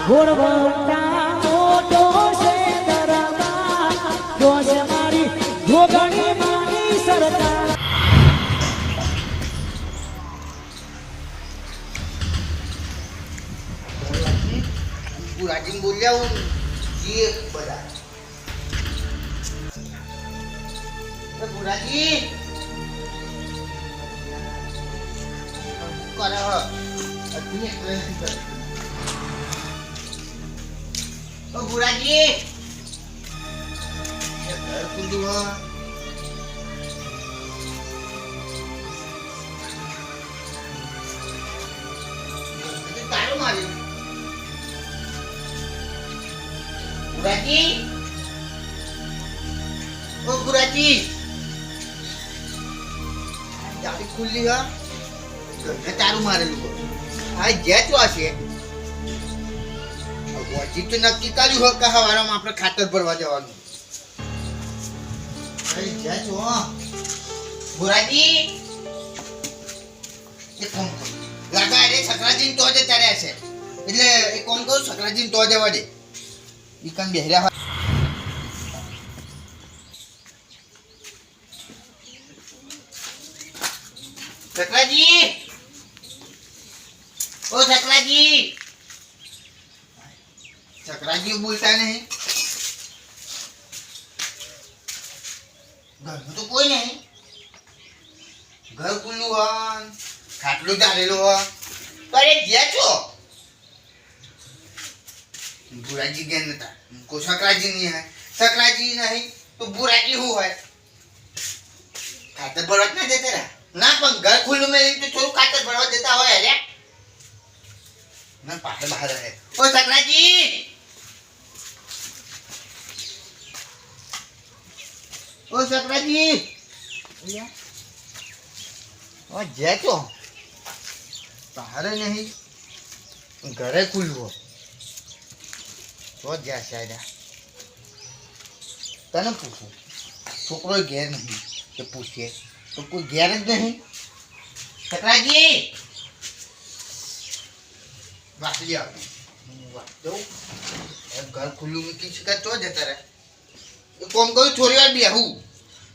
ઘોડવટા મોટો છે દરબાર જોશે મારી જોગણી માની સરકાર રાજીન બોલ્યા હું જે બધા બુરાજી કરે હો અતને ઓ બુરાજી એ ઘર કુંડુ હો તારું મારી Buraji, oh Buraji, jadi kuli ha, taruh mana lu? Ay jatuh asyik. Wajib tu nak kita lihat kahawaram apa khatar berwajah anu. Ay jatuh ha, Buraji, ये कौन कौन? लगा है रे सक्राजिन तो आजे चारे ऐसे. इधर ये कौन कौन सक्राजिन तो आजे वाले. Ikan biasa. Sakraji. Oh Sakraji. Sakraji बोलता नहीं. घर में तो कोई नहीं. घर खुल्लू है. खाटलू डालेलो है. पर ये क्या चो? बुराजी ज्ञान था उनको सक्राजी नहीं है सक्राजी नहीं तो बुराजी हुआ है खातर बरवत ना देते रहा ना पण घर खुल्लू में तो छोरू खातर बरवत देता हो यार ना बाहर बाहर है ओ सक्राजी ओ जय तो बाहर नहीं घरे खुल्लू हो तो जा शायद तने पूछूं छोकरो घेर नहीं तो पूछिए तो कोई घेर ज नहीं सक्राजी बात लिया तो घर खुल्लू में किसी का तो जता रहे ये कौन कोई थोड़ी बार बियाहू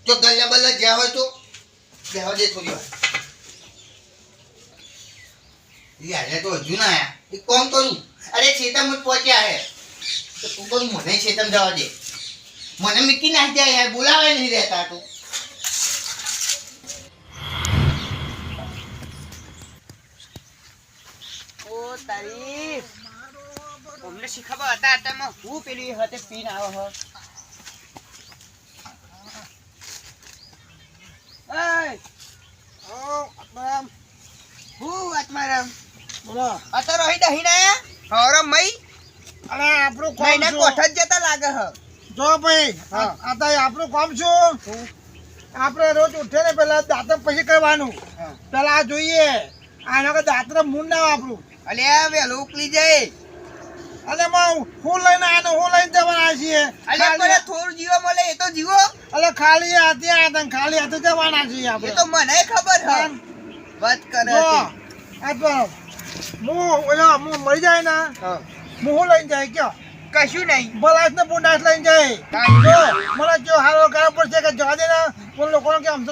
जो गल्ला बल्ला जा हो तो बियाह दे थोड़ी बार ये आ तो हजू ना आया ये कौन करूं अरे चेता मुझ पहुंचा है तो तू तो મને ચેતન જવા દે મને મિકી ના જાય યાર બોલાવે નહીં રહેતા તું ઓ તારી અમને શીખવા હતા આટામાં હું પેલી હતે પીન આવો હ એય ઓ આત્મારામ હું આત્મારામ બોલો અતો રહી દહીં ના હરમ મઈ અરે આપણું કોમ મહિના કોઠ જતા લાગે હ જો ભાઈ આ તો આપણું કામ શું આપણે રોજ ઉઠે ને પેલા દાંતણ પછી કરવાનું પેલા આ જોઈએ આનો કે દાંતણ મૂળ ના આપણું અલે વેલો ઉકલી જાય અલે હું લઈને આનો હું લઈને જવાના છીએ અલે પણ થોડું જીવો મળે એ તો જીવો અલે ખાલી હાથે આતા ખાલી હાથે જવાના છીએ એ આપણે તો મને ખબર હ વાત કરે આ તો હું મરી જાય ને હું લઈને જાય ક્યાં કશું નહીં બલાસ ને પુંડાસ લઈને જાય જો મને જો હારો ગાવ પડશે કે જવા દે ને કોઈ લોકોને કે આમ તો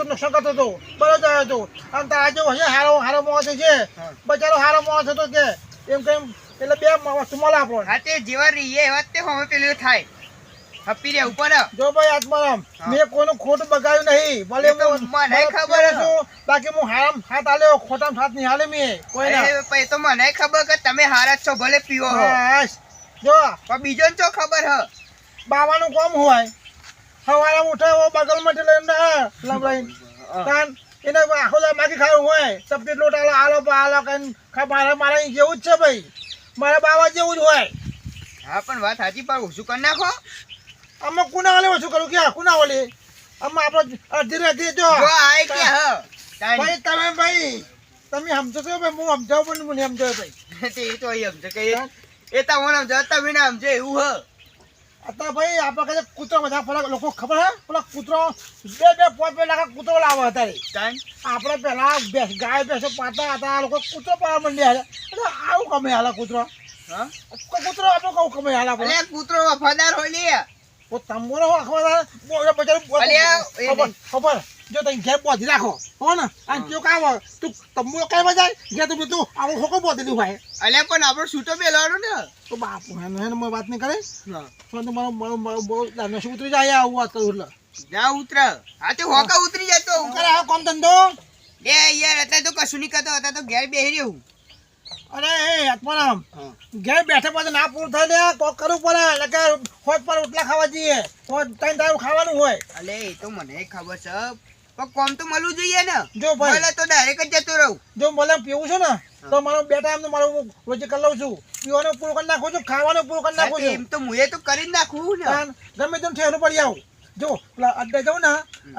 નુકસાન કરતો હતો બરો જાય હતો અને તારા જેવો હશે હારો માણસ છે બચારો હારો માણસ હતો કે એમ કેમ એટલે બે વસ્તુ મળે આપણને હા તે જેવા રહીએ એવા તે હવે પેલું થાય હપી રે ઉપર જો ભાઈ આત્મારામ મેં કોઈનું ખોટું બગાડ્યું નહીં ભલે મને ખબર છું બાકી હું હારામ હાથ આલ્યો ખોટામ હાથ નહીં હાલે મેં કોઈ ના એ તો મને ખબર કે તમે હારા છો ભલે પીવો હો જો પણ બીજો ને તો ખબર હ બાવાનું કોમ હોય સવારે ઉઠે બગલમાં લઈને લંબાઈ કાન એને આખો દા માગી ખાવું હોય સબજી લોટ આલો કઈ મારા જેવું જ છે ભાઈ મારા બાવા જેવું જ હોય હા પણ વાત સાચી પણ ઓછું કરી નાખો આમાં કુના વાલે ઓછું કરું ક્યાં કુના વાલે આમાં આપણે અડધી અડધી જો આય કે હ ભાઈ તમે સમજો છો ભાઈ હું સમજાવું પણ મને સમજાવ ભાઈ તે તો સમજે કે એ તો મને સમજાવતા વિના સમજે એવું હ आता भाई आप कूतरो બધા પેલા લોકો ખબર હે પેલા કૂતરો બે પોત લાખ કૂતરો લાવે હતા આપણે પેલા ગાય ભેંસો પાતા હતા લોકો કૂતરો પાવા માંડ્યા એટલે આવું કમે હાલા કૂતરો હા કૂતરો આપણો કહું કમે હાલ આપણે અલ્યા કૂતરો વફાદાર હોય લે ઓ તંબોરો આખવા બોલે બજાર અલ્યા, એ ખબર જો તઈ ઘેર બોધી રાખો હો ને આ જો કાવ તું તંબોરો કઈ બજાય ઘેર તું તું આવો હોકો બોધેલું ભાઈ અલ્યા પણ આપણો છૂટો બેલાડો ને તો બાપુ હેને મને વાત નહીં કરે હા તો મારો મારો મારો બહુ નસી ઉતરી જાય આવું વાત કરું એટલે જા ઉતર આ તો હોકા ઉતરી જતો શું કરે આ કોમ ધંધો એ યાર અત્યારે તો કશું નહીં કરતો અત્યારે તો ઘેર બેહી રહ્યો અરે એ આત્મારામ ઘેર બેઠા પછી ના પૂરું થાય ને કોક કરવું પડે એટલે કે હોજ પર ઉટલા ખાવા જઈએ હોજ ત્રણ ટાઈમ ખાવાનું હોય અલે એ તો મને ખબર છે પણ કોમ તો મળવું જોઈએ ને જો ભાઈ મળે તો ડાયરેક્ટ જ જતો રહું જો મને પીવું છું ને તો મારો બે ટાઈમ તો મારું રોજે કરી લઉં છું પીવાનું પૂરું કરી નાખું છું ખાવાનું પૂરું કરી નાખું છું એમ તો મુએ તો કરી જ નાખું ને તાન ગમે તેમ ઠેરું પડી આવું જો પેલા અડ્ડે જાઉં ને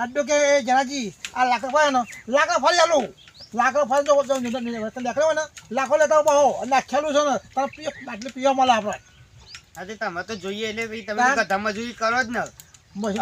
અડ્ડો કે એ જણાજી આ લાકડા ફરે ને લાકડા ફરી આલું લાકડો ફરી જો દેખાડો ને લાખો લેતા બહો અને ખેલું છે ને તારે આટલી પીવા મળે આપણે આજે તમે તો જોઈએ એટલે ભાઈ તમે તો ગધા મજૂરી કરો જ ને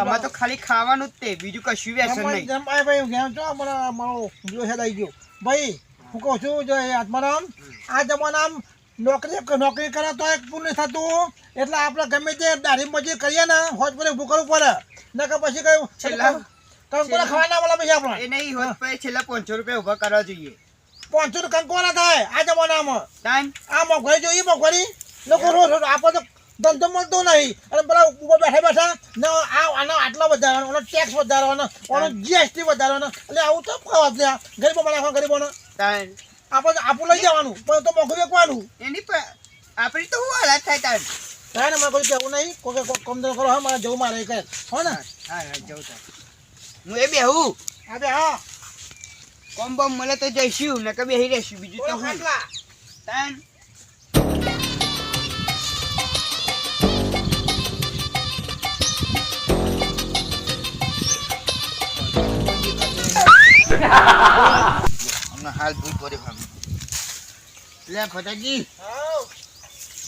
અમે તો ખાલી ખાવાનું જ તે બીજું કશું વ્યસન નહીં ભાઈ ગેમ છો મારો જીવો હેડ આવી ગયો ભાઈ હું કહું છું જો આત્મારામ આ જમાનામાં નોકરી કરે તો એક પૂરું નહીં થતું એટલે આપણે ગમે તે દાઢી મજૂરી કરીએ ને હોજ પર ઊભું કરવું પડે ને કે પછી કયું કંકોડા ખાવા ના મળે પછી આપણે એ નહીં હોત પછી છેલ્લા 500 રૂપિયા ઉભા કરવા જોઈએ 500 કંકોડા થાય આ જમાનામાં તાન આ મોંઘવારી જોઈએ મોંઘવારી લોકો રોજ આપણે તો ધંધો મળતો નહીં અને પેલા ઉપર બેઠા ને આનો આટલો વધારવાનો આનો ટેક્સ વધારવાનો આનો જીએસટી વધારવાનો એટલે આવું તો ખાવા લે ગરીબો માણસો ગરીબોને તાન આપણે આપણું લઈ જવાનું પણ તો મોંઘું વેચવાનું એની આપણી તો શું હાલત થાય તાન થાય ને મારે કોઈ કહેવું નહીં કોઈ કમ ધંધો કરો હા મારે જવું મારે કહે હો ને હા જવું તાન હું એ બેહું અરે હા કોમ બમ મળે તો જઈશું ને કે બેહી રહેશું બીજું તો હું તાન હમણાં હાલ ભૂલ પડે ભાઈ લે ફટાજી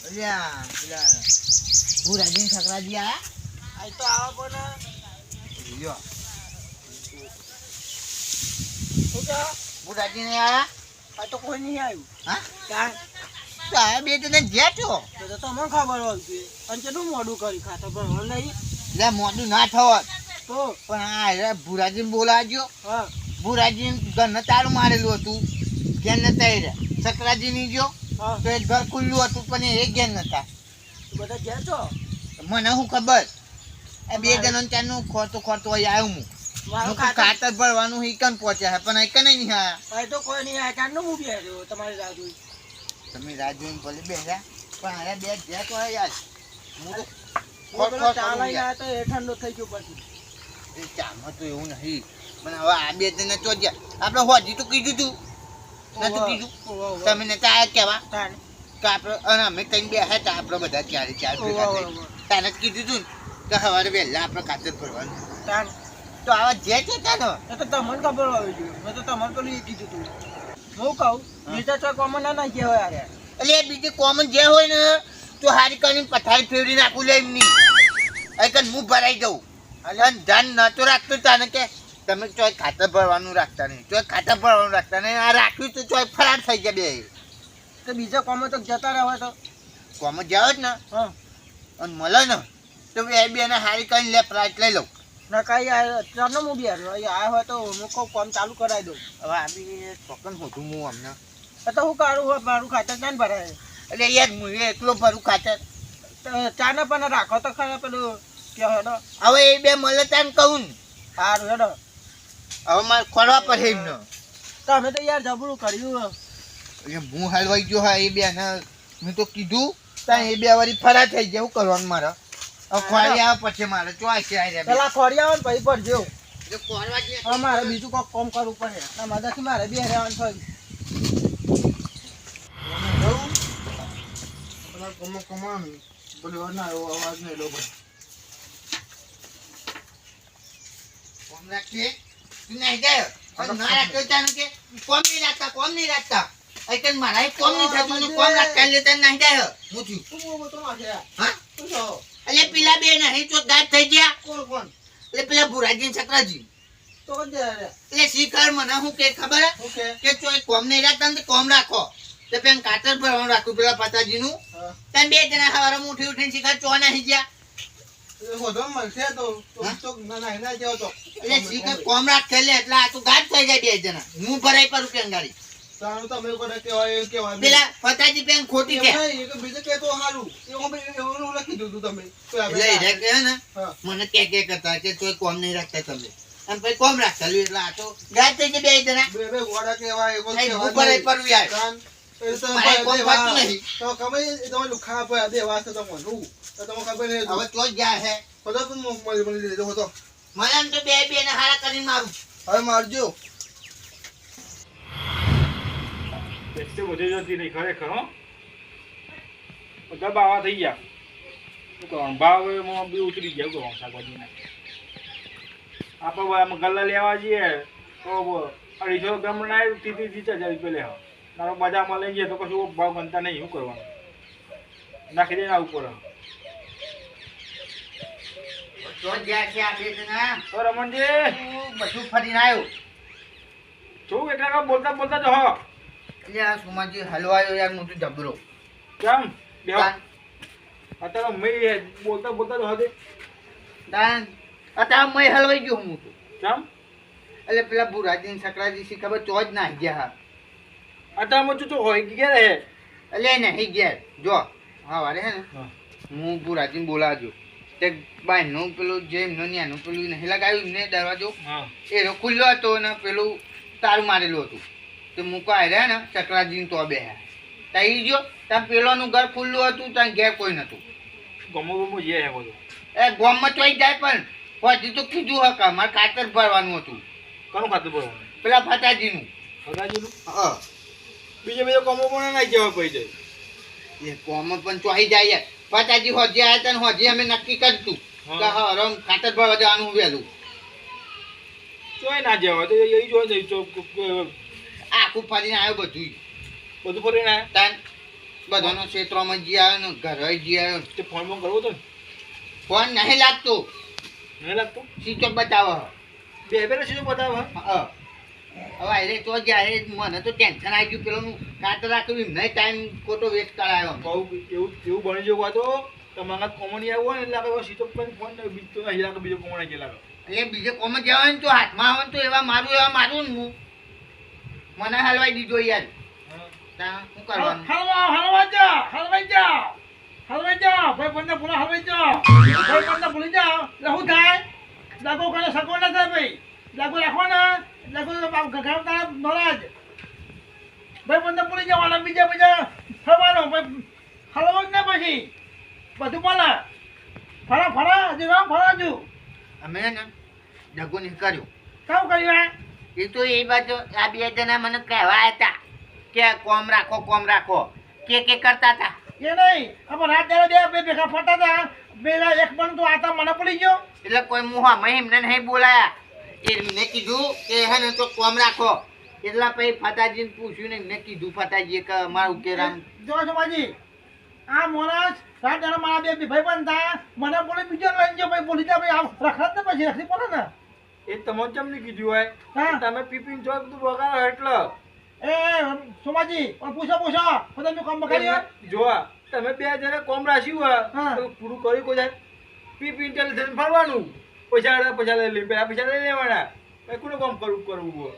અલ્યા પેલા ભૂરાજી છકરાજી આયા આ તો આવો પણ લ્યો શું કહો ભૂરાજી ને આયા આ તો કોઈ નહીં આવ્યું હા કાં તો આ બે જણા જ્યાં છો તો તમને ખબર હોય અને કેટલું મોડું કરી ખાતા પણ નહીં લે મોડું ના થવા તો પણ આ ભૂરાજી બોલાવજો હા ભૂરાજી ઘરને તારું મારેલું હતું ઘેર નતા એ સકરાજી ની જો હા તો એ ઘર ખુલ્લું હતું પણ એ ઘેર નતા બધા ગયા છો મને શું ખબર એ બે જણા ત્યાંનું ખોટું હોય આવ્યું હું મારું ખાતર ભરવાનું હિકન પહોંચ્યા પણ એક નહીં આયા તો કોઈ નહીં આ કારનું હું બી આવ્યો તમારી રાહ જોઈ તમે રાજુ ભલે બેસ્યા પણ આયા બે જ્યાં તો યાર હું તો હું પેલો ચા લઈને આવ્યો તો એ ઠંડો થઈ ગયો પછી એ ચામાં તો એવું નહીં પણ હવે આ બે જણા તો જ્યાં આપણે હોજી તો કીધું તું નતું કીધું તમે ને ત્યાં કહેવા તાને તો આપણે અને અમે કઈ બે હતા આપણે બધા ચાર ભેગા થઈ તાને કીધું તું ને કે સવારે વહેલા આપણે ખાતર ભરવાનું તાને તો આવા જે છે ત્યાં એ તો તમને ખબર હોવી જોઈએ મેં તો તમને પેલું એ કીધું તું હું કહું બીજા ચોક કોમન ના કહેવાય યાર એટલે એ બીજી કોમન જે હોય ને તો હારી કરીને પથારી ફેરવી નાખું લે એમની અહીં હું ભરાઈ જઉં અને ધન નતો રાખતું તાને કે તમે ચોય ખાતર ભરવાનું રાખતા નહીં ચોય ખાતર ભરવાનું રાખતા નહીં આ રાખ્યું તો ચોય ફરાર થઈ ગયા બે તો બીજા કોમન તો જતા રહ્યા તો કોમન જાવ જ ને હા અને મળે ને તો એ બેને હારી કરીને લે પ્રાઇસ લઈ લઉં ના કાંઈ ચાલો હું બી આવ્યો હોય તો હું કહું કામ ચાલુ કરાવી દઉં હવે આ બી ચોકન હોતું હું અમને તો હું કાઢું હોય મારું ખાતર ક્યાં ભરાય એટલે યાર હું એકલો ભરું ખાતર ચા ને પણ રાખો તો ખરા પેલું કે હેડો હવે એ બે મળે તાને કહું ને સારું હેડો હવે મારે ખોલવા પડે એમને તમે તો યાર જબરું કર્યું એટલે હું હલવાઈ ગયો હા એ બે ને મેં તો કીધું ત્યાં એ બે વારી ફરા થઈ ગયા. શું કરવાનું મારે? હવે ખોરી આવે પછી મારે ચોઈસ આવી પેલા ખોરી આવે ને પછી પડજો. એટલે ખોરવા જ હવે મારે બીજું કોઈક કામ કરવું પડે. ના મદદથી મારે બી રહેવાનું થયું. અવાજ નહીં લો ભાઈ. કોમ રાખીએ તું નહીં જાય ના રાખ્યો ચાનું કે કોમ નહીં રાખતા એટલે મારા કોમ નહીં થતું ને કોમ રાખતા લેતા નહીં જાય હું થયું હા એટલે પેલા બે નહીં તો ગાયબ થઈ ગયા. કોણ એટલે પેલા ભુરાજી સકરાજી તો એટલે શીખર મને શું કે ખબર કે ચોય કોમ નહીં રાખતા ને કોમ રાખો તો પેન કાતર ભરવાનું રાખું પેલા પતાજીનું. હા. તને બે જણા સવારે ઉઠીને શીખા ચો નાહી ગયા. એ હોધો મળશે તો ના ના જાવ તો એટલે શીખા કોમ રાખે લે એટલે આ તો ગાઢ થઈ જાય બે જણા. હું ભરાઈ પર પેન ગાડી. તારું તમે એવું કરે કેવાય પેલા પતાજી પેન ખોટી કે. બીજે કે તો સારું એવું લખી દીધું તમે એટલે એ કહે ને હા. મને કે કરતા કે તોય કોમ નહીં રાખતા તમે. અને પછી કોમ રાખતા લ્યો એટલે આ તો ગાઢ થઈ જાય બે જણા. બે ગોડા કેવાય એવો નહીં, હું ભરાઈ પર યાર. કાન એ તો મારે કોમ થતું નહીં. તો ખબર એ તમે લુખા પર દેવા છે તમને તો તમે ખબર નહીં હવે તો જ ગયા છે. હોતો તો મળી લીધો હોતો મને એમ તો બે ને હારા કરીને મારું. હવે મારજો બેસ્ટે વધુ જતી નહીં ખરેખર હો બધા બાવા થઈ ગયા શું કરવાનું ભાવ બી ઉતરી ગયા શું કરવાનું શાકભાજીને આપણે ગલ્લા લેવા જઈએ તો 250 ગ્રામ ના 30-40 રૂપિયા લે તારો બજારમાં લઈ જઈએ તો કશું ભાવ બનતા નહીં શું કરવાનું નાખી દઈને આવું પડે તો જ ગયા છે આ બે જણા. તો રમણજી હું બધું ફરીને આવ્યો. શું એટલે બોલતા બોલતા જો હો એટલે આ સુમાજી હલવાયો યાર મોટું જબરો. કેમ બેહો તાન- અત્યારે મેં બોલતા બોલતા જો હદે તાન અત્યારે મય હલવાઈ ગયો હું તો. કેમ એટલે પેલા બુરાજી ને સકરાજી શી ખબર તો જ નાહી ગયા હા. અત્યારમાં શું હોય ગયા રહે એટલે નહીં ગયા જો હા વારે હે ને હા. હું બુરાજીને બોલાવજો તે બાયનું પેલું જે એમનો ન્યાનું પેલું નહીં લગાવ્યું ને દરવાજો હા એ ખુલ્લો હતો ને પેલું તારું મારેલું હતું તે મૂકો આવ્યા ને ચક્રાજીને તો બે તઈ ગયો ત્યાં પેલોનું ઘર ખુલ્લું હતું ત્યાં ઘેર કોઈ નતું. ગમો જે હે બધું એ ગોમમાં ચોઈ જાય પણ પછી તો કીધું હક મારે ખાતર ભરવાનું હતું કોનું ખાતું ભરવાનું પેલા ફતાજીનું. હગાજીનું હા બીજો કોમો પણ ના જવા પડી જાય એ ગોમમાં પણ ચોઈ જાય યાર. ફતાજી હોજી આવ્યા હતા ને હોજી અમે નક્કી કરતું હા. કે હા રમ ખાતર ભરવા જવાનું વહેલું. ચોય ના જવા તો એ જોવા જઈ આખું ફરીને આવ્યો બધું બધું ફરીને આયા તાન બધાનો ક્ષેત્રમાં જી આવ્યો ને ઘરે જી આવ્યો. તે ફોન બોન કરવો તો ને ફોન નહીં લાગતો નહીં લાગતો સ્વિચ બતાવો. બે બે શું બતાવે હા હવે અરે તો જ્યારે મને તો ટેન્શન આવી ગયું પેલું ખાતર રાખ્યું એમને ટાઈમ ખોટો વેસ્ટ કરાયો. બહુ એવું બની જવું તો તમારા કોમન આવું હોય ને એટલે આપણે સીધો ફોન બીજો નહીં લાગે બીજો કોમન આવી લાગે એટલે બીજે કોમ જવાય ને તો હાથમાં આવે ને તો એવા મારું ને હું મને હલવાઈ દીધો યાર. તાન શું કરવાનું? હલવાઈ જાઓ ભાઈ બંને પૂરા હલવાઈ જાઓ ભાઈ બંને ભૂલી જાઓ એટલે શું થાય લાગો કરે સગો ના થાય ભાઈ લાગો રાખો ને લાગો ઘર તારા નોરાજ ભાઈ બંને ભૂલી જવાના બીજા ફરવાનો ભાઈ હલવો જ ના પછી બધું બોલા ફરા હજુ રામ ફરા હજુ અમે ને ડગો નહીં કર્યું. કામ કર્યું એ તો એ બાજુ આ બે જણા મને કહેવા હતા કે કોમ રાખો કે કરતા હતા. એ નહીં આપણે રાત દાડો બે ભેગા ફરતા હતા બે એક પણ તો આતા મને પડી ગયો એટલે કોઈ મુહામાં એમને નહીં બોલાયા. એમને કીધું કે હે ને તો કોમ રાખો એટલા પછી ફતાજીને પૂછ્યું ને એમને કીધું ફતાજીએ કે મારું કે રામ જો સમાજી આ મોરાસ રાત દાડો મારા બે ભાઈ બંધ હતા મને બોલે બીજો લઈને ગયો ભાઈ બોલી જા ભાઈ આમ રખત ને પછી રખી પડે ને એ તમને કેમ નહીં કીધું હોય હા. તમે પીપીને છો બધું બગાડો એટલે એ સોમાજી પૂછો પોતાનું કામ બગાડ્યો જોવા તમે બે જણા કોમ રાખ્યું હોય હા. તો પૂરું કર્યું કોઈ જાય પીપીને ચાલે થઈને ફરવાનું પૈસા લઈ પેલા પૈસા લઈ લેવાના ભાઈ કોનું કામ કરવું હોય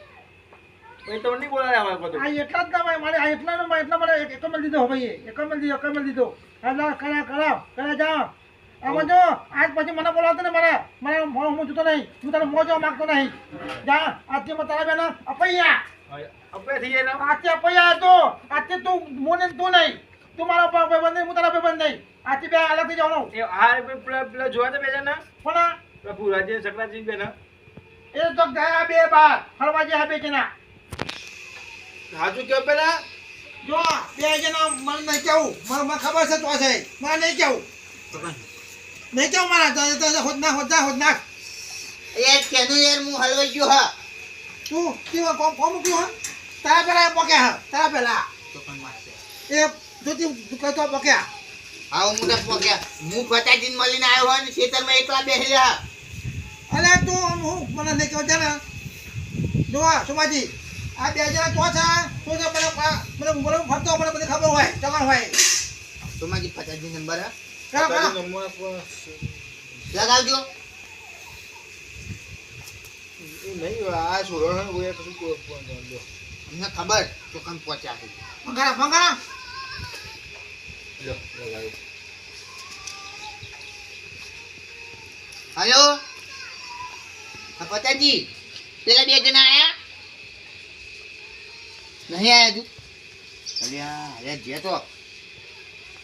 ભાઈ તમને નહીં બોલાવે હવે બધું આ એટલા જ ના મારે આ એટલા મારે એક જ દીધો ભાઈ એક જ દીધો એટલે કરા જાઓ આમાં જો આજ પછી મને બોલાવતો ને મને હું જોતો નહીં હું તને મોજો માગતો નહીં જા આજથી મેં તારા બેના અપૈયા આપણે થઈ જાય ને આજથી અપૈયા હતો આજથી તું મોને તું નહીં તું મારા ભાઈ બંધ હું તારા ભાઈ બંધ નહીં આજથી બે અલગ થઈ જવાનું એ આ પેલા જોવા તો બે જણા પણ પેલા ભુરાજી સકરાજી બે ના એ તો ગયા બે બાર ફરવા ગયા બે જણા સાચું કયો પેલા જો બે જણા મને નહીં કેવું મને ખબર છે તો છે મને નહીં કેવું નહીં કેવું મારા હોદ નાખ એ કેનું યાર હું હલવાઈ ગયો હા. તું કેવા કોમ મૂક્યું હા તારા પેલા પોક્યા હા તારા પેલા તો પણ મારશે. એ જોતી કહેતો પોક્યા હા હું તો પોગ્યા. હું ફતાજીને મળીને આવ્યો હોય ને ખેતરમાં એકલા બેસેલા. અલે તું હું મને નહીં કહું છે ને જોવા સોમાજી આ બે જણા તો છે તો મને મને ફરતો મને બધી ખબર હોય જવાન હોય તો મારી 50 નંબર હે કરો કરો લગાવજો નહીં આ છોડો હોય કશું અમને ખબર તો કમ પહોંચ્યા છે ફંગારા ફંગારા હલો હા પતાજી પેલા બે જણા આયા નહીં આયા તું અલ્યા અરે જે તો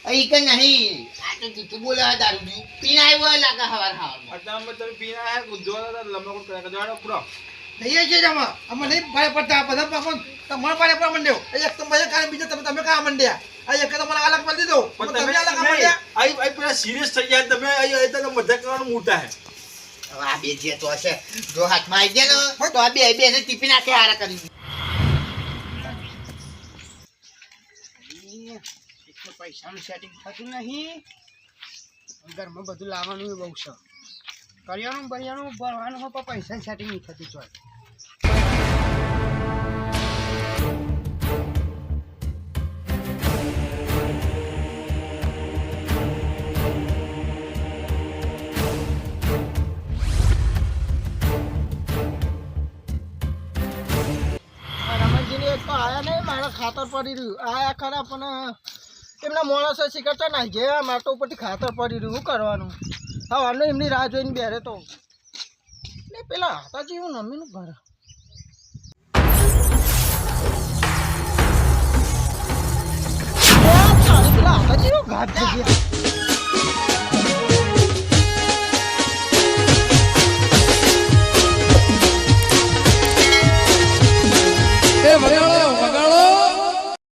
અહીં કે નહીં આ તો તું બોલે દારૂ પીને આવ્યો લાગે હવાર હવારમાં અત્યારમાં તમે પીના હે ગુજવાના લમણો કરે જવાનો પૂરો નહીં છે જમા અમે નહીં ભાઈ પડતા બધા પાકો તમારા પાડે પર મંડ્યો એક તો મજા કાલે બીજા તમે કા મંડ્યા આ એક તો મને અલગ કરી દીધો પણ તમે તમે અલગ મંડ્યા આઈ પેલા સિરિયસ થઈ ગયા તમે આઈ તો મજાક કરવાનું મોટા હે હવે આ બે જે તો હશે જો હાથમાં આવી ગયા ને તો આ બે ને ટીપી નાખે હારા કરી પૈસાનું સેટિંગ થતું નહીં ઘરમાં બધું લાવવાનું બહુ છે કરિયાણું બરિયાણું ભરવાનું હોય પણ પૈસા સેટિંગ નહીં થતું ચોય રમણજીને એક તો આયા નહીં મારા ખાતર પડી રહ્યું આયા ખરા પણ એમના માણસો શીખરતા ના જે મારે તો ઉપરથી ખાતર પડી રહ્યું શું કરવાનું હા આને એમની રાહ જોઈને બેરે તો ને પેલા હતા જેવું નમીનું ઘર પેલા હતા જેવું ઘાટ જગ્યા